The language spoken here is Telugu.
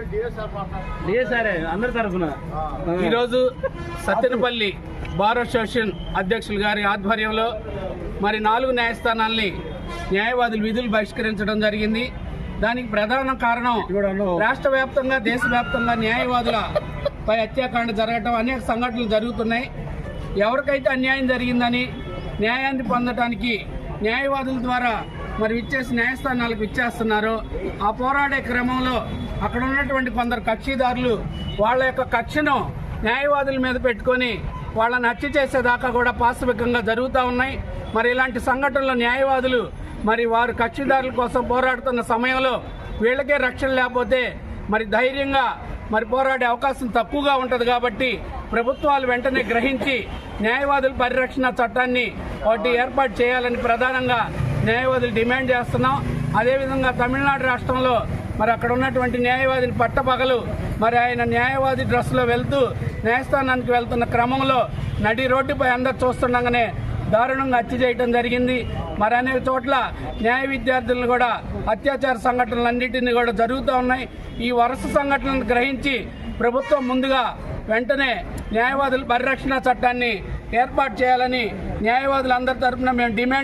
అందరి తరఫున ఈరోజు సత్తెనపల్లి బార్ అసోసియేషన్ అధ్యక్షులు గారి ఆధ్వర్యంలో మరి 4 న్యాయస్థానాల్ని న్యాయవాదులు విధులు బహిష్కరించడం జరిగింది. దానికి ప్రధాన కారణం రాష్ట్ర వ్యాప్తంగా దేశవ్యాప్తంగా న్యాయవాదులపై హత్యాకాండ జరగటం అనేక సంఘటనలు జరుగుతున్నాయి. ఎవరికైతే అన్యాయం జరిగిందని న్యాయాన్ని పొందడానికి న్యాయవాదుల ద్వారా మరి విచ్చేసి న్యాయస్థానాలకు విచ్చేస్తున్నారో ఆ పోరాడే క్రమంలో అక్కడ ఉన్నటువంటి కొందరు కక్షిదారులు వాళ్ళ యొక్క కక్షను న్యాయవాదుల మీద పెట్టుకొని వాళ్ళని హత్య చేసేదాకా కూడా పాశవికంగా జరుగుతూ ఉన్నాయి. మరి ఇలాంటి సంఘటనలో న్యాయవాదులు మరి వారు కక్షిదారుల కోసం పోరాడుతున్న సమయంలో వీళ్ళకే రక్షణ లేకపోతే మరి ధైర్యంగా మరి పోరాడే అవకాశం తక్కువగా ఉంటుంది. కాబట్టి ప్రభుత్వాలు వెంటనే గ్రహించి న్యాయవాదుల పరిరక్షణ చట్టాన్ని ఒకటి ఏర్పాటు చేయాలని ప్రధానంగా న్యాయవాదులు డిమాండ్ చేస్తున్నాం. అదేవిధంగా తమిళనాడు రాష్ట్రంలో మరి అక్కడ ఉన్నటువంటి న్యాయవాదిని పట్టపగలు మరి ఆయన న్యాయవాది డ్రెస్లో వెళ్తూ న్యాయస్థానానికి వెళ్తున్న క్రమంలో నడి రోడ్డుపై అందరు చూస్తుండగానే దారుణంగా హత్య చేయడం జరిగింది. మరి అనేక చోట్ల న్యాయ విద్యార్థులను కూడా అత్యాచార సంఘటనలన్నింటినీ కూడా జరుగుతూ ఉన్నాయి. ఈ వరుస సంఘటనలను గ్రహించి ప్రభుత్వం ముందుగా వెంటనే న్యాయవాదుల పరిరక్షణ చట్టాన్ని ఏర్పాటు చేయాలని న్యాయవాదులందరి తరఫున మేము డిమాండ్